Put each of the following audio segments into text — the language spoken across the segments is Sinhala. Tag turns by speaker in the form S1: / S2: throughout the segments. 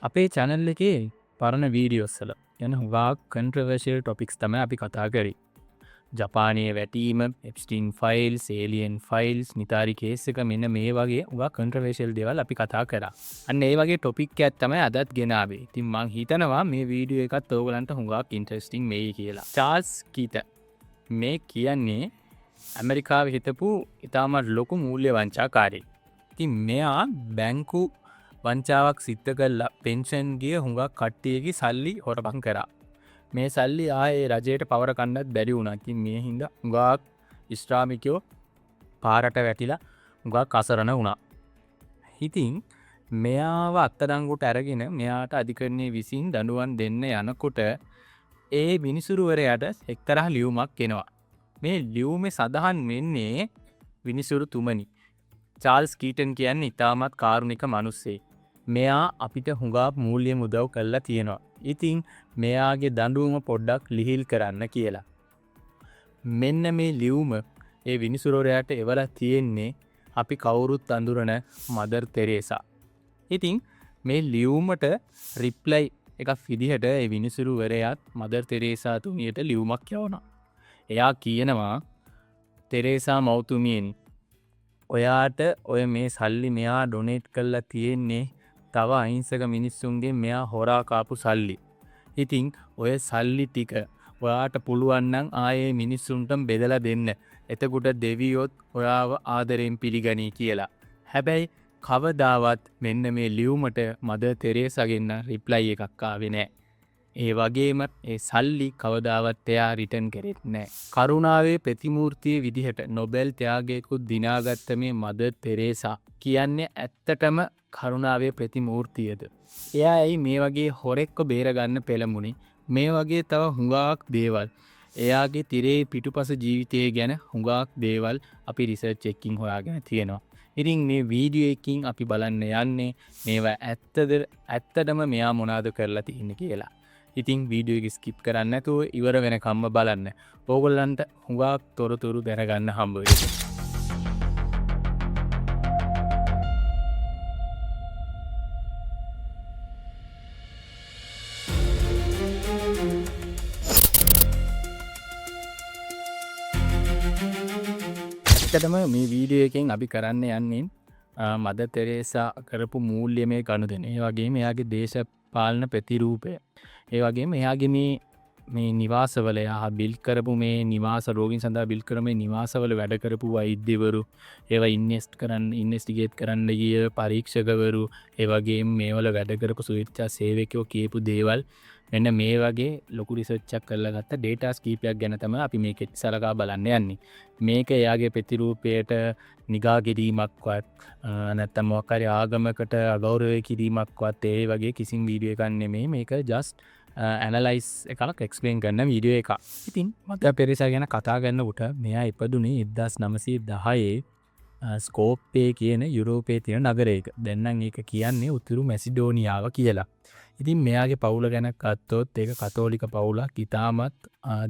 S1: අපේ channel එකේ පරණ videos වල යන හුඟක් controversial topics තමයි අපි කතා කරේ. ජපානයේ වැටීම, Epstein files, alien files, නිතාරි case එක මෙන්න මේ වගේ හුඟක් controversial දේවල් අපි කතා කරා. අන්න ඒ වගේ topic එකක් තමයි අදත් ගෙනාවේ. ඉතින් මං හිතනවා මේ වීඩියෝ එකත් ඕගලන්ට හුඟක් interesting වෙයි කියලා. චාල්ස් කීතන් මේ කියන්නේ ඇමරිකාවේ හිටපු ඉතාමත් ලොකු මූල්‍ය වංචාකාරයෙක්. ඉතින් මෙයා බැංකු වංචාවක් සිද්ධ කරලා පෙන්ෂන් ගිය හුඟක් කට්ටියගේ සල්ලි හොරකම් කරා. මේ සල්ලි ආයේ රජයට පවර කන්නත් බැරි වුණා. ඉතින් මේ හින්දා හුඟක් ශ්‍රාමිකයෝ පාරට වැටිලා හුඟක් අසරණ වුණා. ඉතින් මෙයාව අත්අඩංගුවට අරගෙන මෙයාට අධිකරණයේ විසින් දඬුවම් දෙන්න යනකොට ඒ විනිසුරුවරයාට එක්තරා ලියුමක් එනවා. මේ ලියුමේ සඳහන් වෙන්නේ විනිසුරු තුමනි. චාල්ස් කීටන් කියන්නේ ඉතාමත් කාරුණික මිනිස්සෙක්. මෙයා අපිට හුඟක් මූල්‍ය මුදව් කරලා තියෙනවා. ඉතින් මෙයාගේ දඬුවම පොඩ්ඩක් ලිහිල් කරන්න කියලා. මෙන්න මේ ලියුම ඒ විනිසුරුවරයාට එවලා තියෙන්නේ අපි කවුරුත් අඳුරන මදර් තෙරේසා. ඉතින් මේ ලියුමට රිප්ලයි එකක් විදිහට ඒ විනිසුරුවරයාත් මදර් තෙරේසා තුමියට ලියුමක් යවනවා. එයා කියනවා තෙරේසා මව්තුමියනි ඔයාට ඔය මේ සල්ලි මෙයා ඩොනේට් කරලා තියෙන්නේ තව අහිංසක මිනිස්සුන්ගේ මෙයා හොරා කාපු සල්ලි. ඉතින් ඔය සල්ලි ටික ඔයාට පුළුවන් නම් ආයේ මිනිස්සුන්ටම බෙදලා දෙන්න. එතකොට දෙවියොත් ඔයාව ආදරෙන් පිළිගනී කියලා. හැබැයි කවදාවත් මෙන්න මේ ලියුමට මදර් තෙරේසාගෙන් රිප්ලයි එකක් ආවේ නැහැ. ඒ වගේම ඒ සල්ලි කවදාවත් එයා රිටර්න් කරෙත් නැහැ. කරුණාවේ ප්‍රතිමූර්තිය විදිහට නොබෙල් ත්‍යාගයකුත් දිනාගත්ත මේ මදර් තෙරේසා කියන්නේ ඇත්තටම කරුණාවේ ප්‍රතිමූර්තියද? එයා ඇයි මේ වගේ හොරෙක්ව බේරගන්න පෙළඹුණේ? මේ වගේ තව හුඟක් දේවල් එයාගේ තිරේ පිටුපස ජීවිතය ගැන හුඟක් දේවල් අපි රිසර්ච් එකකින් හොයාගෙන තියෙනවා. ඉතින් මේ වීඩියෝ එකකින් අපි බලන්න යන්නේ මේවා ඇත්තටම මෙයා මොනවද කරලා තියෙන්නේ කියලා. ඉතින් වීඩියෝ එක ස්කිප් කරන්න නැතුව ඉවර වෙනකම්ම බලන්න. ඕගොල්ලන්ට හුඟක් තොරතුරු දැනගන්න හම්බ වෙයි. ඇත්තටම මේ වීඩියෝ එකෙන් අපි කරන්න යන්නේ මදර් තෙරේසා කරපු මූල්‍යමය ගනුදෙන. ඒ වගේම එයාගේ දේශපාලන ප්‍රතිරූපය. ඒ වගේම එයාගේ මේ නිවාසවල එයා බිල් කරපු මේ නිවාස රෝගීන් සඳහා බිල් කරපු මේ නිවාසවල වැඩ කරපු වෛද්‍යවරු, ඒවා ඉන්වෙස්ටිගේට් කරන්න ගිය පරීක්ෂකවරු, ඒ වගේම මේවල වැඩ කරපු සුවිච්ඡා සේවකයෝ කියපු දේවල් මෙන්න මේ වගේ ලොකු රිසර්ච් එකක් කරලා ගත්ත ඩේටාස් කීපයක් ගැන තමයි අපි මේකෙත් සලකා බලන්න යන්නේ. මේක එයාගේ ප්‍රතිරූපයට නිගා කිරීමක්වත් නැත්නම් මොකක් හරි ආගමකට අගෞරවය කිරීමක්වත් ඒ වගේ කිසිම වීඩියෝ එකක් නෙමෙයි. මේක just ඇනලයිස් එකක් එක්ස්ප්ලේන් කරන වීඩියෝ එකක්. ඉතින් මදර් තෙරේසා ගැන කතා කරනකොට මෙයා ඉපදුනේ 1910 ස්කෝප්පේ කියන යුරෝපයේ තියෙන නගරයක. දැන් නම් ඒක කියන්නේ උතුරු මැසිඩෝනියාව කියලා. ඉතින් මෙයාගේ පවුල ගැන ගත්තොත් ඒක කතෝලික පවුලක්. ඉතාමත්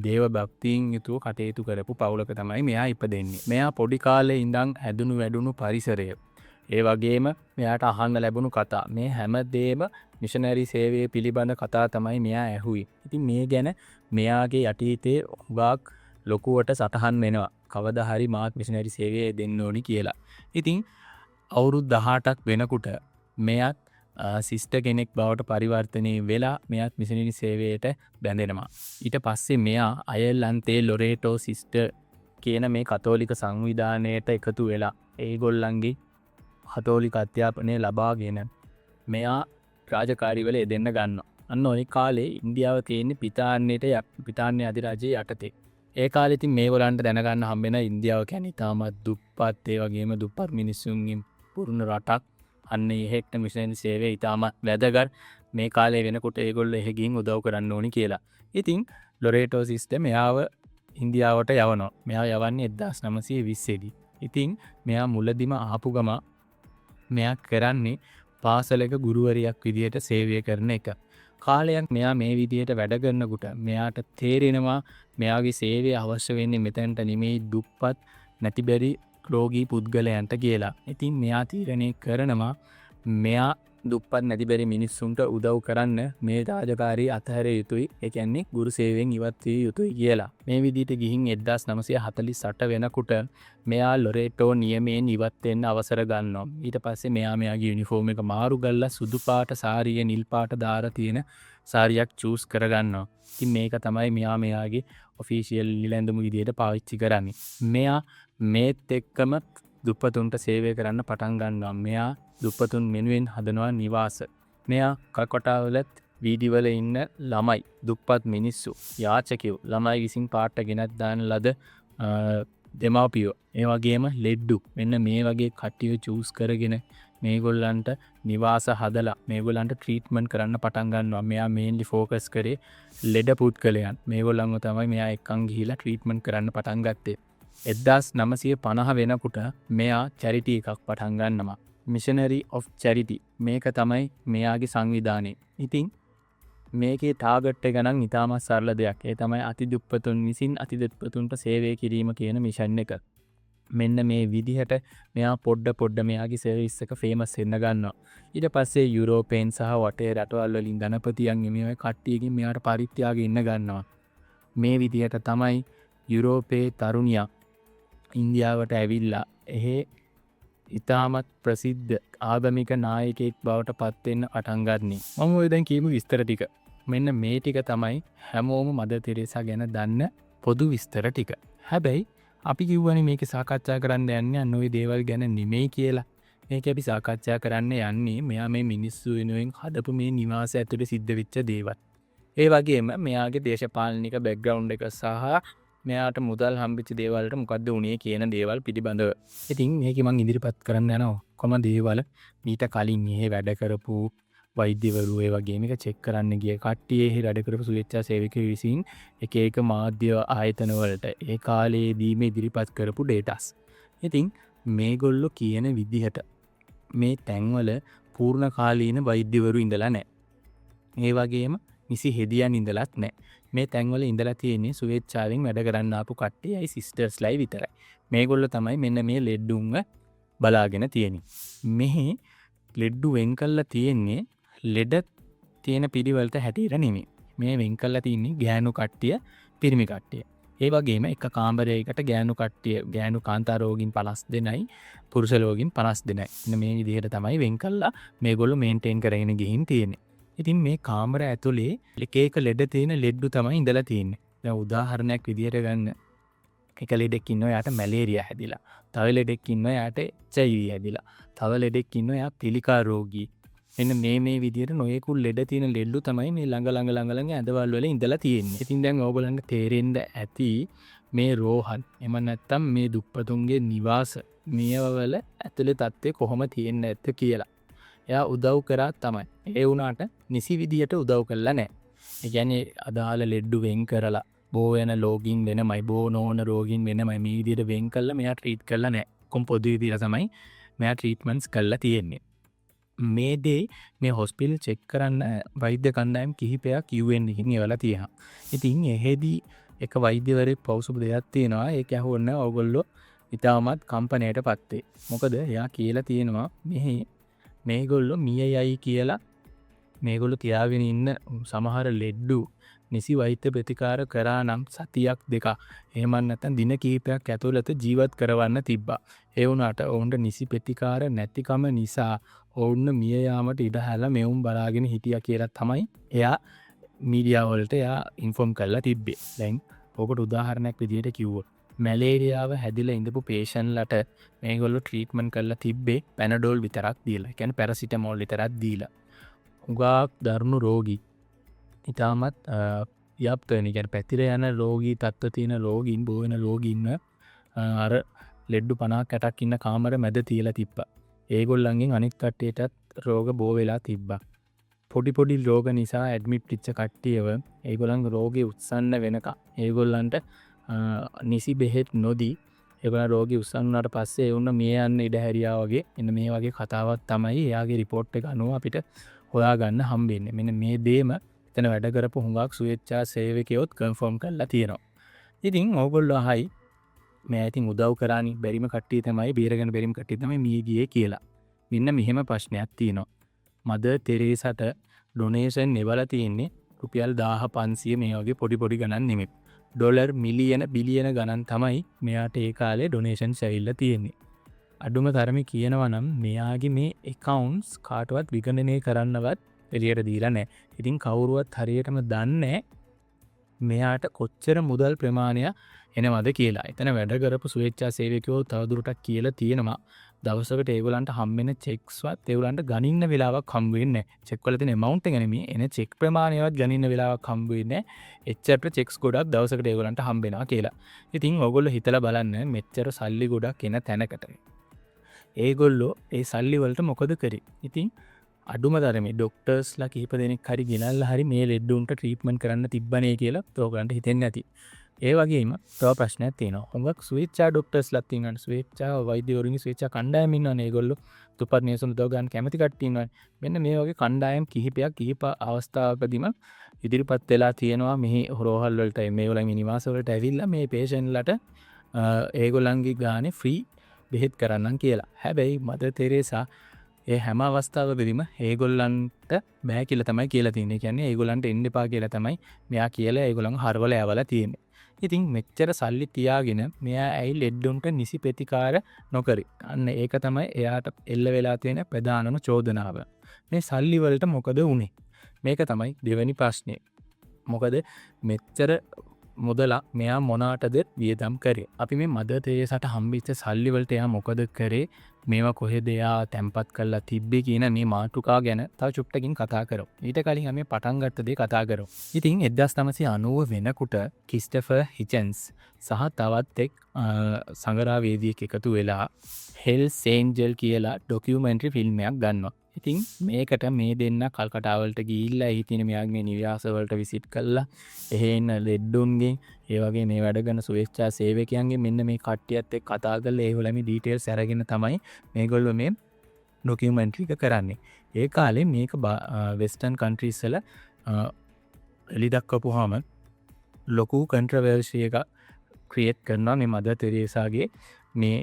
S1: දේව භක්තියෙන් යුතුව කටයුතු කරපු පවුලක තමයි මෙයා ඉපදෙන්නේ. මෙයා පොඩි කාලේ ඉඳන් හැදුණු වැඩුණු පරිසරය, ඒ වගේම මෙයාට අහන්න ලැබුණු කතා, මේ හැමදේම මිෂනරි සේවයේ පිළිබඳ කතා තමයි මෙයා ඇහුවේ. ඉතින් මේ ගැන මෙයාගේ යටිහිතේ හුඟක් ලොකුවට සටහන් වෙනවා. කවදා හරි මාත් මිෂනරි සේවයේ දෙන්න ඕනි කියලා. ඉතින් අවුරුදු 18ක් වෙනකොට මෙයාත් සිස්ටර් කෙනෙක් බවට පරිවර්තනය වෙලා මෙයාත් මිෂනරි සේවයට බැඳෙනවා. ඊට පස්සේ මෙයා අයර්ලන්තයේ ලොරේටෝ සිස්ටර් කියන මේ කතෝලික සංවිධානයට එකතු වෙලා ඒගොල්ලන්ගේ කතෝලික අධ්‍යාපනය ලබාගෙන මෙයා රාජකාරිවල යෙදෙන්න ගන්නවා. අන්න ওই කාලේ ඉන්දියාව තියෙන්නේ බ්‍රිතාන්‍ය අධිරාජ්‍යයේ යටතේ. ඒ කාලේ ඉතින් මේගොල්ලන්ට දැනගන්න හම්බෙන ඉන්දියාව කියන්නේ තාමත් දුප්පත්, ඒ වගේම දුප්පත් මිනිස්සුන්ගෙන් පුරුණ රටක්. අන්න එහෙට මිෂනරි සේවය ඉතාමත් වැදගත්. මේ කාලේ වෙනකොට ඒගොල්ලෝ එහෙ ගිහින් උදව් කරන්න ඕනි කියලා. ඉතින් ලොරේටෝ සිස්ටර් මෙයාව ඉන්දියාවට යවනවා. මෙයා යවන්නේ 1920 දී. ඉතින් මෙයා මුලදිම ආපු ගම මෙයා කරන්නේ පාසලක ගුරුවරියක් විදියට සේවය කරන එක. කාලයක් මෙයා මේ විදියට වැඩ කරනකොට මෙයාට තේරෙනවා මෙයාගේ සේවය අවශ්‍ය වෙන්නේ මෙතනට නෙමෙයි දුප්පත් නැතිබැරි රෝගී පුද්ගලයන්ට කියලා. ඉතින් මෙයා තීරණය කරනවා මෙයා දුප්පත් නැති බැරි මිනිස්සුන්ට උදව් කරන්න මේ රාජකාරී අතහැරිය යුතුයි. ඒ කියන්නේ ගුරු සේවයෙන් ඉවත් විය යුතුයි කියලා. මේ විදිහට ගිහින් 1948 වෙනකොට මෙයා ලොරේටෝ නියමයෙන් ඉවත් වෙන්න අවසර ගන්නවා. ඊට පස්සේ මෙයාගේ යුනිෆෝම් එක මාරු කරලා සුදු පාට සාරිය නිල් පාට දාලා තියෙන සාරියක් චූස් කරගන්නවා. ඉතින් මේක තමයි මෙයාගේ ඔෆිෂියල් නිලැඳුම විදිහට පාවිච්චි කරන්නේ. මෙයා මේත් එක්කම දුප්පතුන්ට සේවය කරන්න පටන් ගන්නවා. මෙයා දුප්පතුන් වෙනුවෙන් හදනවා නිවාස. මෙයා කල්කොටාවලත් වීදිවල ඉන්න ළමයි, දුප්පත් මිනිස්සු, යාචකයෝ, ළමයි විසින් පාට ගෙනත් දාන ලද දෙමව්පියෝ, ඒ වගේම ලෙඩ්ඩු, මෙන්න මේ වගේ කට්ටිය චූස් කරගෙන මේගොල්ලන්ට නිවාස හදලා මේගොල්ලන්ට ට්‍රීට්මන්ට් කරන්න පටන් ගන්නවා. මෙයා මේන්ලි ෆෝකස් කරේ ලෙඩ පුද්ගලයන්. මේගොල්ලන්ව තමයි මෙයා එක්කන් ගිහිලා ට්‍රීට්මන්ට් කරන්න පටන් ගත්තේ. 1950 වෙනකොට මෙයා චැරිටි එකක් පටන් ගන්නවා. Missionary of charity. මේක තමයි මෙයාගේ සංවිධානය. ඉතින් මේකේ ටාගට් එක නම් ඉතාමත් සරල දෙයක්. ඒ තමයි අතිදුප්පතුන් විසින් අතිදුප්පතුන්ට සේවය කිරීම කියන මිෂන් එක. මෙන්න මේ විදිහට මෙයා පොඩ්ඩ මෙයාගේ සර්විස් එක ෆේමස් වෙන්න ගන්නවා. ඊට පස්සේ යුරෝපේන් සහ වටේ රටවල් වලින් ධනපතියන් මේ කට්ටියකින් මෙයාට පරිත්‍යාගය ඉන්න ගන්නවා. මේ විදිහට තමයි යුරෝපයේ තරුණියක් ඉන්දියාවට ඇවිල්ලා එහෙ ඉතාමත් ප්‍රසිද්ධ ආගමික නායකයෙක් බවට පත්වෙන්න පටන් ගන්නේ. මම ඔය දැන් කියමු විස්තර ටික. මෙන්න මේ ටික තමයි හැමෝම මදර් තෙරේසා ගැන දන්න පොදු විස්තර ටික. හැබැයි අපි කිව්වනේ මේක සාකච්ඡා කරන්න යන්නේ අන්න ওই දේවල් ගැන නෙමෙයි කියලා. මේක අපි සාකච්ඡා කරන්න යන්නේ මෙයා මේ මිනිස්සු වෙනුවෙන් හදපු මේ නිවාස ඇතුලේ සිද්ධ වෙච්ච දේවල්. ඒ වගේම මෙයාගේ දේශපාලනික බෑග්ග්‍රවුන්ඩ් එක සහ මෙයාට මුදල් හම්බෙච්ච දේවල්ට මොකද්ද උනේ කියන දේවල් පිළිබඳව. ඉතින් මේක මම ඉදිරිපත් කරන්න යනවා. කොහොම දේවල් මීට කලින් මෙහෙ වැඩ කරපු වෛද්‍යවරු ඒ වගේ මේක චෙක් කරන්න ගිය කට්ටිය එහෙ වැඩ කරපු සුවේච්ඡා සේවකයෝ විසින් එක එක මාධ්‍ය ආයතන වලට ඒ කාලේදී මේ ඉදිරිපත් කරපු ඩේටාස්. ඉතින් මේගොල්ලෝ කියන විදිහට මේ තැන්වල පූර්ණ කාලීන වෛද්‍යවරු ඉඳලා නැහැ. ඒ වගේම නිසි හෙදියන් ඉඳලත් නැහැ. මේ තැන්වල ඉඳලා තියෙන්නේ සුවේච්ඡාවෙන් වැඩ කරන්න ආපු කට්ටියයි සිස්ටර්ස්ලයි විතරයි. මේගොල්ලෝ තමයි මෙන්න මේ ලෙඩ්ඩුන්ව බලාගෙන තියෙන්නේ. මෙහි ලෙඩ්ඩු වෙන් කළා තියෙන්නේ ලෙඩ තියෙන පිළිවෙලට හැටියට නෙමෙයි. මේ වෙන් කළා තියෙන්නේ ගෑනු කට්ටිය, පිරිමි කට්ටිය. ඒ වගේම එක කාමරයකට ගෑනු කාන්තා රෝගීන් 52යි, පුරුෂ රෝගීන් 52යි. මෙන්න මේ විදිහට තමයි වෙන් කළා මේගොල්ලෝ මේන්ටේන් කරගෙන ගිහින් තියෙන්නේ. ඉතින් මේ කාමර ඇතුලේ එක එක ලෙඩ තියෙන ලෙඩ්ඩු තමයි ඉඳලා තියෙන්නේ. දැන් උදාහරණයක් විදිහට ගන්න. එක ලෙඩෙක් ඉන්නවා යාට මැලේරියා හැදිලා. තව ලෙඩෙක් ඉන්නවා යාට HIV හැදිලා. තව ලෙඩෙක් ඉන්නවා යා පිළිකා රෝගී. මෙන්න මේ විදිහට නොයෙකුත් ලෙඩ තියෙන ලෙඩ්ඩු තමයි මේ ළඟ ඇඳවල් වල ඉඳලා තියෙන්නේ. ඉතින් දැන් ඕගොල්ලන්ට තේරෙන්න ඇති මේ රෝහල් එම නැත්තම් මේ දුප්පතුන්ගේ නිවාස මේවවල ඇතුලේ තත්ත්වය කොහොම තියෙන්න ඇත්ද කියලා. එයා උදව් කරා තමයි. ඒ වුණාට නිසි විදියට උදව් කළා නැහැ. ඒ කියන්නේ අදාළ ලෙඩ්ඩු වෙන් කරලා බෝ වෙන රෝගීන් වෙනමයි බෝ නොවන රෝගීන් වෙනමයි මේ විදියට වෙන් කළා මෙයා ට්‍රීට් කළා නැහැ. කොම් පොදු විදියට තමයි මෙයා ට්‍රීට්මන්ට්ස් කළා තියෙන්නේ. මේ දේ මේ හොස්පිටල් චෙක් කරන්න වෛද්‍ය කණ්ඩායම් කිහිපයක් UN එකකින් එවලා තියෙනවා. ඉතින් එහෙදී එක වෛද්‍යවරයෙක් පෞසුබ දෙයක් තියෙනවා. ඒක ඇහුවොත් ඕගොල්ලෝ ඉතාමත් කම්පණයටපත් වෙයි. මොකද එයා කියලා තියෙනවා මෙහි මේගොල්ලෝ මිය යයි කියලා මේගොල්ලෝ තියාගෙන ඉන්න සමහර ලෙඩ්ඩු නිසි වෛද්‍ය ප්‍රතිකාර කරා නම් සතියක් දෙකක් එහෙම නැත්නම් දින කිහිපයක් ඇතුළත ජීවත් කරවන්න තිබ්බා. ඒ වුණාට ඔවුන්ට නිසි ප්‍රතිකාර නැතිකම නිසා ඔවුන් මිය යාමට ඉඩ හැලා මෙවුන් බලාගෙන හිටියා කියලා තමයි එයා මීඩියා වලට එයා ඉන්ෆෝම් කරලා තිබ්බේ. දැන් ඔකට උදාහරණයක් විදිහට කිව්වොත් මැලේරියාව හැදිලා ඉඳපු පේෂන්ට්ලට මේගොල්ලෝ ට්‍රීට්මන්ට් කරලා තිබ්බේ පැනඩෝල් විතරක් දීලා. ඒ කියන්නේ පැරසිටමෝල් විතරක් දීලා. උගාක් දරුණු රෝගී ඉතාමත් යප්තන කියන්නේ පැතිර යන රෝගී තත්ත්ව තියෙන රෝගීන් බෝ වෙන රෝගීන්ව අර ලෙඩ්ඩු 50ක් 60ක් ඉන්න කාමර මැද තියලා තිබ්බා. ඒගොල්ලන්ගෙන් අනිත් කට්ටියටත් රෝග බෝ වෙලා තිබ්බා. පොඩි රෝග නිසා ඇඩ්මිට් වෙච්ච කට්ටියව ඒගොල්ලන් රෝගේ උත්සන්න වෙනකම් ඒගොල්ලන්ට නිසි බෙහෙත් නොදී ඒගොල්ලන් රෝගී උත්සන්න වුණාට පස්සේ ඒ උන්න මිය යන්න ඉඩ හැරියා වගේ එන්න මේ වගේ කතාවක් තමයි එයාගේ රිපෝට් එක අනුව අපිට හොයාගන්න හම්බෙන්නේ. මෙන්න මේ දේම එතන වැඩ කරපු හුඟක් සුවේච්ඡා සේවකයොත් කන්ෆර්ම් කරලා තියෙනවා. ඉතින් ඕගොල්ලෝ අහයි මම ඉතින් උදව් කරානි බැරිම කට්ටිය තමයි බේරගෙන බැරිම කට්ටිය තමයි මිය ගියේ කියලා. මෙන්න මෙහෙම ප්‍රශ්නයක් තියෙනවා. මදර් තෙරේසාට ඩොනේෂන් එවලා තියෙන්නේ රුපියල් 1500 මේ වගේ පොඩි ගණන් නෙමෙයි. ඩොලර් මිලියන බිලියන ගණන් තමයි මෙයාට ඒ කාලේ ඩොනේෂන්ස් ඇවිල්ලා තියෙන්නේ. අඩුම තරමේ කියනවා නම් මෙයාගේ මේ accounts කාටවත් විගණනය කරන්නවත් එළියට දීලා නැහැ. ඉතින් කවුරුවත් හරියටම දන්නේ මෙයාට කොච්චර මුදල් ප්‍රමාණයක් එනවද කියලා. එතන වැඩ කරපු ස්වේච්ඡා සේවකයෝ තවදුරටත් කියලා තියෙනවා දවසකට ඒගොල්ලන්ට හම්බෙන චෙක්ස්වත් ඒගොල්ලන්ට ගණින්න වෙලාවක් හම්බ වෙන්නේ නැහැ. චෙක් වල තියෙන amount එක නෙමෙයි එන චෙක් ප්‍රමාණයවත් ගණින්න වෙලාවක් හම්බ වෙන්නේ නැහැ. එච්චරට චෙක්ස් ගොඩක් දවසකට ඒගොල්ලන්ට හම්බ වෙනවා කියලා. ඉතින් ඔයගොල්ලෝ හිතලා බලන්න මෙච්චර සල්ලි ගොඩක් එන තැනකට ඒගොල්ලෝ ඒ සල්ලි වලට මොකද කරේ? ඉතින් අඩුම තරමේ ඩොක්ටර්ස්ලා කිහිප දෙනෙක් හරි ගෙනල්ලා හරි මේ ලෙඩුන්ට ට්‍රීට්මන්ට් කරන්න තිබ්බනේ කියලා ඔයගොල්ලන්ට හිතෙන්නේ නැති. ඒ වගේම තව ප්‍රශ්නයක් තියෙනවා. හුඟක් ස්වේච්ඡා ඩොක්ටර්ස්ලා ඉන්නවා. ස්වේච්ඡා වෛද්‍යවරුන්ගේ ස්වේච්ඡා කණ්ඩායම් ඉන්නවනේ. ඒගොල්ලෝ තුපත් නිවසන දව ගන්න කැමති කට්ටිය ඉන්නවනේ. මෙන්න මේ වගේ කණ්ඩායම් කිහිප අවස්ථාවකදීම ඉදිරිපත් වෙලා තියෙනවා මෙහි රෝහල් වලට මේගොල්ලන් මේ නිවාස වලට ඇවිල්ලා මේ පේෂන්ට්ලට ඒගොල්ලන්ගේ ගානේ ෆ්‍රී බෙහෙත් කරන්නම් කියලා. හැබැයි මදර් තෙරේසා ඒ හැම අවස්ථාවකදීම ඒගොල්ලන්ට බෑ කියලා තමයි කියලා තියෙන්නේ. කියන්නේ ඒගොල්ලන්ට එන්න එපා කියලා තමයි මෙයා කියලා ඒගොල්ලන්ව හරවලා යවලා තියෙන්නේ. ඉතින් මෙච්චර සල්ලි තියාගෙන මෙයා ඇයි ලෙඩ්ඩුන්ට නිසි ප්‍රතිකාර නොකරි. අන්න ඒක තමයි එයාට එල්ල වෙලා තියෙන ප්‍රධානම චෝදනාව. මේ සල්ලි වලට මොකද වුනේ? මේක තමයි දෙවෙනි ප්‍රශ්නේ. මොකද මෙච්චර මුදලක් මෙයා මොනාටද වියදම් කරේ? අපි මේ මදර් තෙරේසාට හම්බෙච්ච සල්ලි වලට එයා මොකද කරේ? මේවා කොහෙද එයා තැම්පත් කරලා තිබ්බේ කියන මේ මාතෘකා ගැන තව චුට්ටකින් කතා කරමු. ඊට කලින් අපි පටන් ගත්ත දේ කතා කරමු. ඉතින් 1990 වෙනකොට ක්‍රිස්ටොෆර් හිචන්ස් සහ තවත් එක් සංගරාවේදියෙක් එකතු වෙලා හෙල්ස් ඒන්ජල් කියලා ඩොකියුමෙන්ටරි ෆිල්ම් එකක් ගන්නවා. ඉතින් මේකට මේ දෙන්න කල්කටා වලට ගිහිල්ලා එහි තියෙන මෙයාගේ නිවාස වලට විසිට් කළා. එහෙ ඉන්න ලෙඩ්ඩුන්ගෙන් ඒ වගේ මේ වැඩ කරන ස්වේච්ඡා සේවකයන්ගෙන් මෙන්න මේ කට්ටියත් එක්ක කතා කරලා ඒගොල්ලෝ මේ ඩීටේල්ස් අරගෙන තමයි මේගොල්ලෝ මේ ඩොකියුමෙන්ටරි එක කරන්නේ. ඒ කාලේ මේක වෙස්ටර්න් කන්ට්‍රීස් වල එලි දක්වපුවාම ලොකු කන්ට්‍රවර්සි එකක් ක්‍රියේට් කරනවා මේ මදර් තෙරේසාගේ මේ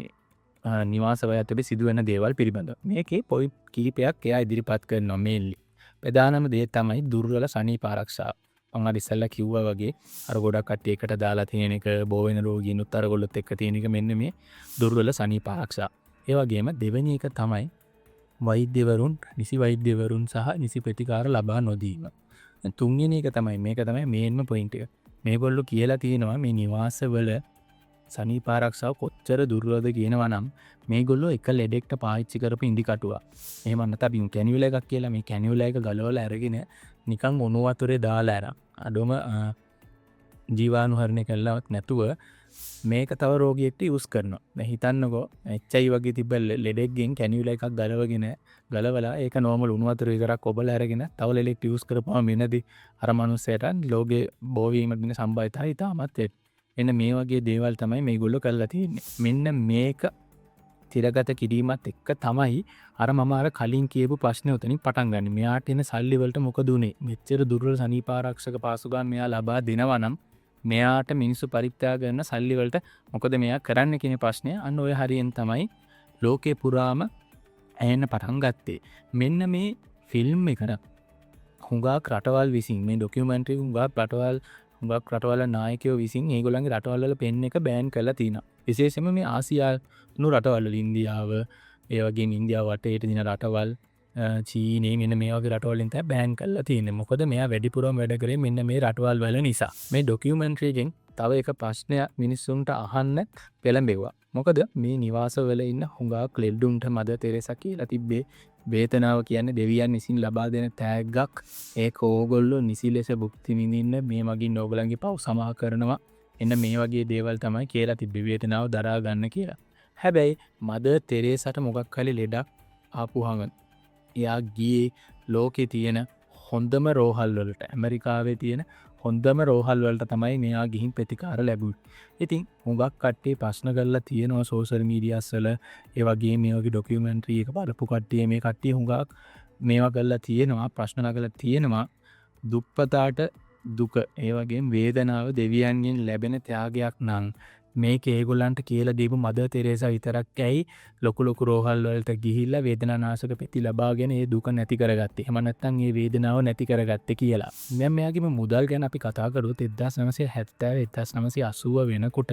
S1: නිවාසවල ඇතුලේ සිදුවෙන දේවල් පිළිබඳව. මේකේ පොයින්ට් කීපයක් එයා ඉදිරිපත් කරනවා මේන්ලි. ප්‍රධානම දේ තමයි දුර්වල සනීප ආරක්ෂාව. මම අර ඉස්සෙල්ලා කිව්වා වගේ අර ගොඩක් කට්ටිය එකට දාලා තියෙන එක බෝ වෙන රෝගීනුත් අරගොල්ලොත් එක්ක තියෙන එක මෙන්න මේ දුර්වල සනීප ආරක්ෂාව. ඒ වගේම දෙවෙනි එක තමයි වෛද්‍යවරුන් නිසි වෛද්‍යවරුන් සහ නිසි ප්‍රතිකාර ලබා නොදීම. තුන්වෙනි එක තමයි මේක තමයි මේන්ම පොයින්ට් එක. මේගොල්ලෝ කියලා තියෙනවා මේ නිවාසවල සනීප ආරක්ෂාව කොච්චර දුර්වලද කියනවා නම් මේගොල්ලෝ එක ලෙඩෙක්ට පාවිච්චි කරපු ඉඳි කටුවා. එහෙම නැත්නම් කැනියුලා එකක් කියලා මේ කැනියුලා එක ගලවලා අරගෙන නිකන් උණු වතුරේ දාලා අරන් අඩොම ජීවාණුහරණය කළාවත් නැතුව මේක තව රෝගියෙක්ට යූස් කරනවා. දැන් හිතන්නකෝ HIV වගේ තිබ්බ ලෙඩෙක්ගෙන් කැනියුලා එකක් ගලවලා ඒක නෝමල් උණු වතුර විතරක් ඔබලා අරගෙන තව ලෙඩෙක්ට යූස් කරපුවාම වෙනදී අර මනුස්සයාට ලෝකේ බෝවීමට දෙන සම්භාවිතය ඉතාමත් එන්න මේ වගේ දේවල් තමයි මේගොල්ලෝ කරලා තියෙන්නේ. මෙන්න මේක තිරගත කිරීමත් එක්ක තමයි අර මම අර කලින් කියපු ප්‍රශ්නේ උතනින් පටන් ගන්න. මෙයාට එන සල්ලි වලට මොකද උනේ? මෙච්චර දුර්වල සනීප ආරක්ෂක පාසුකම් මෙයා ලබා දෙනවා නම් මෙයාට මිනිස්සු පරිත්‍යාග කරන සල්ලි වලට මොකද මෙයා කරන්න කියන ප්‍රශ්නය අන්න ඔය හරියෙන් තමයි ලෝකේ පුරාම ඇහෙන්න පටන් ගත්තේ. මෙන්න මේ ෆිල්ම් එකට හුඟක් රටවල් විසින් මේ ඩොකියුමෙන්ටරි හුඟක් රටවල නායකයෝ විසින් ඒගොල්ලන්ගේ රටවල් වල පෙන් එක බෑන් කරලා තියෙනවා. විශේෂයෙන්ම මේ ආසියානු රටවල් වල ඉන්දියාව, ඒ වගේම ඉන්දියාව වටේට දින රටවල්, චීනේ මෙන්න මේ වගේ රටවල් වලින් තමයි බෑන් කරලා තියෙන්නේ. මොකද මෙයා වැඩිපුරම වැඩ කරේ මෙන්න මේ රටවල් වල නිසා. මේ ඩොකියුමෙන්ටරි එකෙන් තව එක ප්‍රශ්නයක් මිනිස්සුන්ට අහන්න පෙළඹෙව්වා. මොකද මේ නිවාසවල ඉන්න හුඟක් ලෙඩුන්ට මදර් තෙරේසා කියලා තිබ්බේ වේතනාව කියන්නේ දෙවියන් විසින් ලබා දෙන තෑග්ගක්. ඒක ඕගොල්ලෝ නිසි ලෙස භුක්ති විඳින්න මේ මගින් ඕගොල්ලන්ගේ පව් සමා කරනවා. එන්න මේ වගේ දේවල් තමයි කියලා තිබ්බේ වේතනාව දරා ගන්න කියලා. හැබැයි මදර් තෙරේසාට මොකක් හරි ලෙඩක් ආපුහම එයා ගියේ ලෝකේ තියෙන හොඳම රෝහල් වලට, ඇමරිකාවේ තියෙන හොඳම රෝහල් වලට තමයි මෙයා ගිහින් ප්‍රතිකාර ලැබුවේ. ඉතින් හුඟක් කට්ටිය ප්‍රශ්න කරලා තියෙනවා සෝෂල් මීඩියාස් වල, ඒ වගේ මේ වගේ ඩොකියුමෙන්ටරි එක බලපු කට්ටිය මේ කට්ටිය හුඟක් මේවා කරලා තියෙනවා, ප්‍රශ්න නගලා තියෙනවා. දුප්පතාට දුක, ඒ වගේම වේදනාව දෙවියන්ගෙන් ලැබෙන ත්‍යාගයක් නම් මේක ඒගොල්ලන්ට කියලා දීපු මදර් තෙරේසා විතරක් ඇයි ලොකු ලොකු රෝහල් වලට ගිහිල්ලා වේදනානාශක පෙති ලබාගෙන ඒ දුක නැති කරගත්තේ. එහෙම නැත්නම් ඒ වේදනාව නැති කරගත්තේ කියලා. දැන් මෙයාගේ මුදල් ගැන අපි කතා කරොත් 1970 1980 වෙනකොට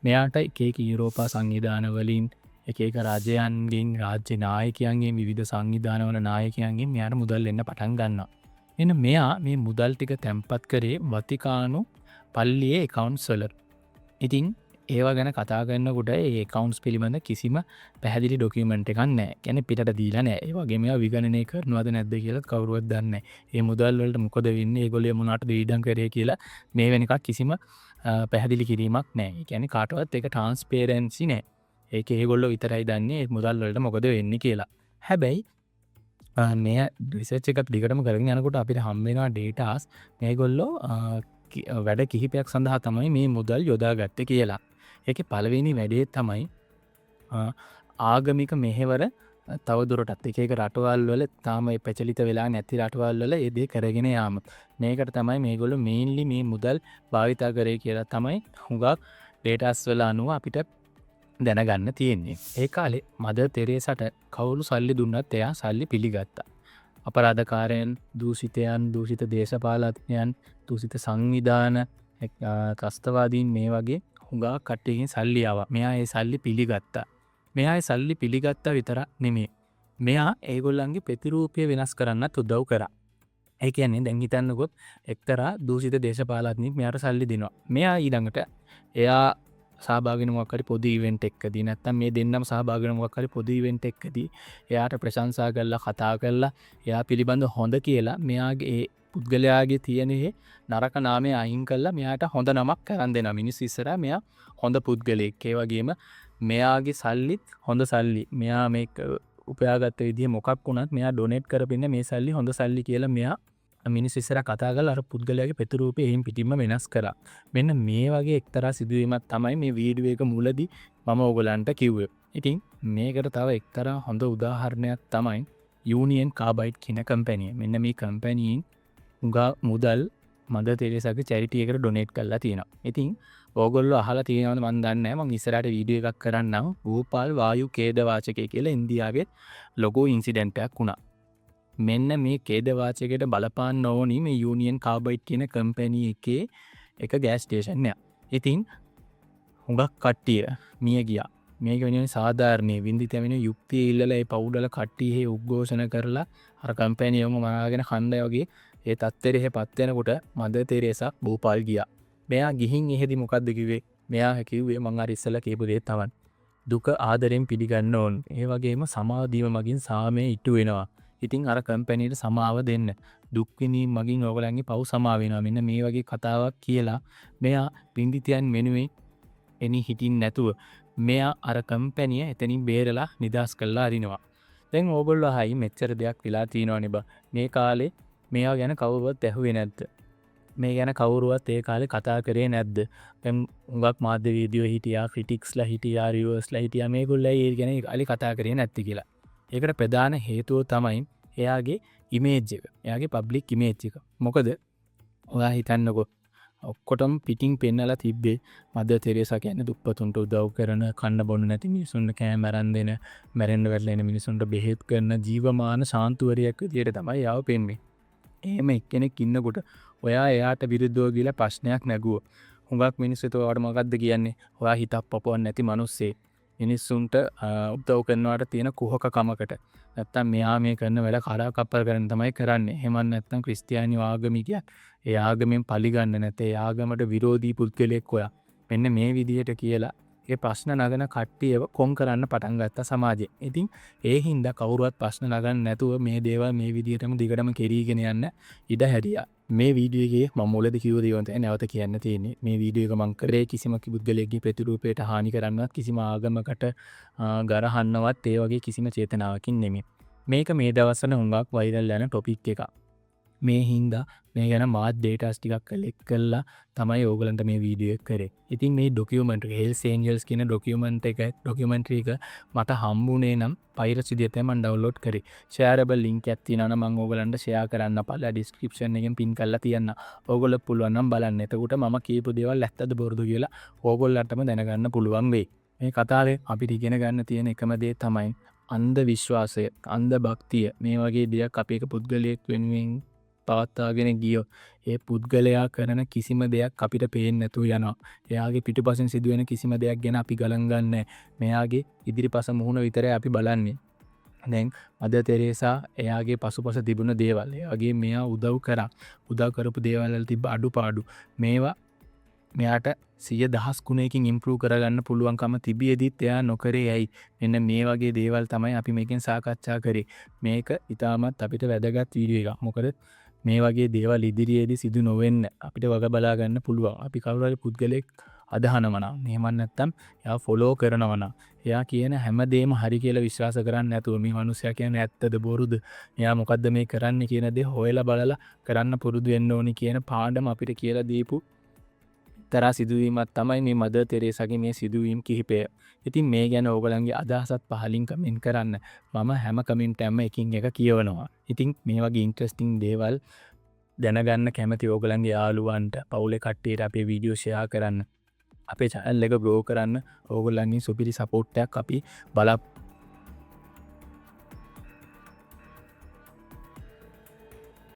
S1: මෙයාට එක එක යුරෝපා සංවිධාන වලින් එක එක රජයන්ගෙන් රාජ්‍ය නායකයන්ගෙන් විවිධ සංවිධානවල නායකයන්ගෙන් මෙයාට මුදල් එන්න පටන් ගන්නවා. එන්න මෙයා මේ මුදල් ටික තැන්පත් කරේ වතිකානු පල්ලියේ accounts වල. ඉතින් ඒවා ගැන කතා කරනකොට ඒ accounts පිළිබඳ කිසිම පැහැදිලි ડોකියුමන්ට් එකක් නැහැ. කියන්නේ පිටට දීලා නැහැ. ඒ වගේම ඒවා විගණනය කරනවද නැද්ද කියලා කවුරුවත් දන්නේ නැහැ. මේ මුදල් වලට මොකද වෙන්නේ? ඒගොල්ලෝ මොනවාටද ඊඩම් කරේ කියලා මේ වෙන එකක් කිසිම පැහැදිලි කිරීමක් නැහැ. ඒ කියන්නේ කාටවත් ඒක ට්‍රාන්ස්පරන්සි නැහැ. ඒක ඒගොල්ලෝ විතරයි දන්නේ මුදල් වලට මොකද වෙන්නේ කියලා. හැබැයි මේ රිසර්ච් එකත් දිගටම කරගෙන යනකොට අපිට හම් වෙනවා ඩේටාස් මේගොල්ලෝ වැඩ කිහිපයක් සඳහා තමයි මේ මුදල් යොදාගත්තේ කියලා. ඒකේ පළවෙනි වැඩේ තමයි ආගමික මෙහෙවර තවදුරටත් එක එක රටවල් වල තාම ප්‍රචලිත වෙලා නැති රටවල් වල ඒ දේ කරගෙන යාම. මේකට තමයි මේගොල්ලෝ මේන්ලි මේ මුදල් භාවිතා කරේ කියලා තමයි හුඟක් ඩේටාස් වල අනුව අපිට දැනගන්න තියෙන්නේ. ඒ කාලේ මදර් තෙරේසාට කවුරු සල්ලි දුන්නත් එයා සල්ලි පිළිගත්තා. අපරාධකාරයන්, දූෂිතයන්, දූෂිත දේශපාලඥයන්, දූෂිත සංවිධාන, ත්‍රස්තවාදීන් මේ වගේ හුඟක් කට්ටියකින් සල්ලි ආවා. මෙයා ඒ සල්ලි පිළිගත්තා. මෙයා ඒ සල්ලි පිළිගත්තා විතරක් නෙමෙයි. මෙයා ඒගොල්ලන්ගේ ප්‍රතිරූපය වෙනස් කරන්නත් උදව් කරා. ඒ කියන්නේ දැන් හිතන්නකො එක්තරා දූෂිත දේශපාලඥයෙක් මෙයාට සල්ලි දෙනවා. මෙයා ඊළඟට එයා සහභාගී වෙන මොකක් හරි පොදු ඉවෙන්ට් එකකදී නැත්නම් මේ දෙන්නම සහභාගී වෙන මොකක් හරි පොදු ඉවෙන්ට් එකකදී එයාට ප්‍රශංසා කරලා කතා කරලා එයා පිළිබඳ හොඳ කියලා මෙයාගේ ඒ පුද්ගලයාගේ තියෙන නරක නාමය අයින් කරලා මෙයාට හොඳ නමක් කරන් දෙනවා. මිනිස්සු ඉස්සරහා මෙයා හොඳ පුද්ගලයෙක්. ඒ වගේම මෙයාගේ සල්ලිත් හොඳ සල්ලි. මෙයා මේක උපයාගත්ත විදිහ මොකක් වුණත් මෙයා ඩොනේට් කරපින්න මේ සල්ලි හොඳ සල්ලි කියලා මෙයා මිනිස්සු ඉස්සරහා කතා කරලා අර පුද්ගලයාගේ ප්‍රතිරූපය එහෙන් පිටින්ම වෙනස් කරා. මෙන්න මේ වගේ එක්තරා සිදුවීමක් තමයි මේ වීඩියෝ එක මුලදී මම ඔයගලන්ට කිව්වේ. ඉතින් මේකට තව එක්තරා හොඳ උදාහරණයක් තමයි යූනියන් කාබයිඩ් කියන කම්පැනි. මෙන්න මේ කම්පැනියෙන් උගා මුදල් මදර් තෙරේසාගේ චැරිටි එකට ඩොනේට් කරලා තියෙනවා. ඉතින් ඕගොල්ලෝ අහලා තියෙනවද මන් දන්නේ නැහැ. මම ඉස්සරහට වීඩියෝ එකක් කරන්නම්. භූපාල් වායු ඛේද වාචකය කියලා ඉන්දියාවේ ලොකු ඉන්සිඩන්ට් එකක් වුණා. මෙන්න මේ ඛේද වාචකයට බලපාන්න ඕනි මේ යූනියන් කාබයිඩ් කියන කම්පැනි එකේ එක ගෑස් ස්ටේෂන් එක. ඉතින් හුඟක් කට්ටිය මිය ගියා. මේක වෙනුවෙන් සාධාරණේ වින්දිත වෙන යුක්තිය ඉල්ලලා ඒ පවුඩල කට්ටිය හේ උද්ඝෝෂණ කරලා අර කම්පැනියම මරාගෙන ඛණ්ඩය වගේ ඒ තත්ත්වෙරෙහිපත් වෙනකොට මදර් තෙරේසා භූපාල් ගියා. මෙයා ගිහින් එහෙදි මොකද්ද කිව්වේ? මෙයා කිව්වේ මං අර ඉස්සෙල්ලා කියපු දේ තමයි. දුක ආදරෙන් පිළිගන්න ඕන. ඒ වගේම සමාධිය මගින් සාමය ඉටු වෙනවා. ඉතින් අර කම්පැනිට සමාව දෙන්න. දුක් විඳීම් මගින් ඔයගලන්ගේ පව් සමාව වෙනවා. මෙන්න මේ වගේ කතාවක් කියලා මෙයා වින්දිතයන් වෙනුවෙන් එනි හිටින් නැතුව මෙයා අර කම්පැනිය එතනින් බේරලා නිදහස් කළා අරිනවා. දැන් ඕගොල්ලෝ අහයි මෙච්චර දෙයක් වෙලා තියෙනවනේ බා. මේ කාලේ මෙයා ගැන කවුරුවත් ඇහුවේ නැද්ද? මේ ගැන කවුරුවත් ඒ කාලේ කතා කරේ නැද්ද? දැන් උඟක් මාධ්‍ය වීඩියෝ හිටියා, ක්‍රිටික්ස්ලා හිටියා, රිවර්ස්ලා හිටියා. මේගොල්ලෝ ඒ ගැන කාලේ කතා කරේ නැති කියලා. ඒකට ප්‍රධාන හේතුව තමයි එයාගේ ඉමේජ් එක. එයාගේ පබ්ලික් ඉමේජ් එක. මොකද ඔයා හිතන්නකෝ ඔක්කොටම පිටින් පෙන්නලා තිබ්බේ මදර් තෙරේසා කියන්නේ දුප්පතුන්ට උදව් කරන, කන්න බොන්න නැති මිනිසුන්ට කෑම අරන් දෙන, මැරෙන්න වැටලා ඉන්න මිනිසුන්ට බෙහෙත් කරන ජීවමාන ශාන්තුවරියක් විදියට තමයි යාව පෙන්නේ. එහෙම එක්කෙනෙක් ඉන්නකොට ඔයා එයාට විරුද්ධව ගිහලා ප්‍රශ්නයක් නැගුවා. හුඟක් මිනිස්සු ඒවට මොකද්ද කියන්නේ? ඔයා හිතක් පපුවක් නැති මිනිස්සේ. මිනිස්සුන්ට උදව් කරනවට තියෙන කුහකකමකට. නැත්තම් මෙයා මේ කරන වැඩ කරා කප්පල් කරන තමයි කරන්නේ. එහෙම නැත්නම් ක්‍රිස්තියානි ආගමිකයා ඒ ආගමෙන් පරිගන්න නැතේ ඒ ආගමට විරෝධී පුද්ගලෙක් ඔයා. මෙන්න මේ විදිහට කියලා ඒ ප්‍රශ්න නගන කට්ටියව කොම් කරන්න පටන් ගත්තා සමාජයේ. ඉතින් ඒ හින්දා කවුරුවත් ප්‍රශ්න නගන්න නැතුව මේ දේවල් මේ විදිහටම දිගටම කෙරීගෙන යන්න ඉඩ හැරියා. මේ වීඩියෝ එකේ මම මුලදී කිව්ව දේ වන්ට නැවත කියන්න තියෙන්නේ. මේ වීඩියෝ එක මම කරේ කිසිම පුද්ගලයෙක්ගේ ප්‍රතිරූපයට හානි කරන්නවත් කිසිම ආගමකට ගරහන්නවත් ඒ වගේ කිසිම චේතනාවකින් නෙමෙයි. මේක මේ දවස්වල හුඟක් වෛරල් යන ටොපික් එකක්. මේ හින්දා මේ ගැන මාත් ඩේටාස් ටිකක් කලෙක්ට් කරලා තමයි ඕගලන්ට මේ වීඩියෝ එක කරේ. ඉතින් මේ ඩොකියුමන්ටරි හෙල්ස් ඒන්ජල්ස් කියන ඩොකියුමන්ටරි එක මට හම්බුනේ නම් පයිරසි විදියට තමයි මම ඩවුන්ලෝඩ් කරේ. ෂෙයාරබල් ලින්ක් එකක් තියෙනවා නම් මම ඕගලන්ට ෂෙයා කරන්න පළලා ඩිස්ක්‍රිප්ෂන් එකෙන් පින් කරලා තියන්න. ඕගොල්ලෝ පුළුවන් නම් බලන්න. එතකොට මම කියපු දේවල් ඇත්තද බොරුද කියලා ඕගොල්ලන්ටම දැනගන්න පුළුවන් වෙයි. මේ කතාවේ අපිට ඉගෙන ගන්න තියෙන එකම දේ තමයි අන්ධ විශ්වාසය, අන්ධ භක්තිය. මේ වගේ දෙයක් අපි එක පුද්ගලයෙක් වෙනුවෙන් පවත්වාගෙන ගියෝ ඒ පුද්ගලයා කරන කිසිම දෙයක් අපිට පේන්නේ නැතුව යනවා. එයාගේ පිටුපසින් සිදුවෙන කිසිම දෙයක් ගැන අපි ගණන් ගන්නෑ. මෙයාගේ ඉදිරිපස මුහුණ විතරයි අපි බලන්නේ. දැන් මදර් තෙරේසා එයාගේ පසුපස තිබුණ දේවල්, එයාගේ මෙයා උදව් කරපු දේවල් වල තිබ්බ අඩුපාඩු මේවා මෙයාට 100,000 ගුණයකින් ඉම්ප්‍රූව් කරගන්න පුළුවන්කම තිබියදිත් එයා නොකරේ ඇයි? මෙන්න මේ වගේ දේවල් තමයි අපි මේකෙන් සාකච්ඡා කරේ. මේක ඉතාමත් අපිට වැදගත් වීඩියෝ එකක්. මොකද මේ වගේ දේවල් ඉදිරියේදී සිදු නොවෙන්න අපිට වග බලා ගන්න පුළුවන්. අපි කවුරු හරි පුද්ගලෙක් අදහනවා නම්, එහෙම නැත්නම් එයා ෆලෝ කරනවා නම්, එයා කියන හැම දෙයක්ම හරි කියලා විශ්වාස කරන්නේ නැතුව මේ මිනිස්සයා කියන්නේ ඇත්තද බොරුද, එයා මොකද්ද මේ කරන්නේ කියන දේ හොයලා බලලා කරන්න පුරුදු වෙන්න ඕනි කියන පාඩම අපිට කියලා දීපු තරා සිදුවීමක් තමයි මේ මදර් තෙරේසාගේ මේ සිදුවීම් කිහිපය. ඉතින් මේ ගැන ඕගලන්ගේ අදහසත් පහලින් කමෙන්ට් කරන්න. මම හැම කමෙන්ට් එකක්ම එකින් එක කියවනවා. ඉතින් මේ වගේ ඉන්ට්‍රස්ටිං දේවල් දැනගන්න කැමති ඕගලන්ගේ යාළුවන්ට, පවුලේ කට්ටියට අපේ වීඩියෝ ෂෙයා කරන්න. අපේ channel එක grow කරන්න ඕගොල්ලන්ගේ සුපිරි support එකක් අපි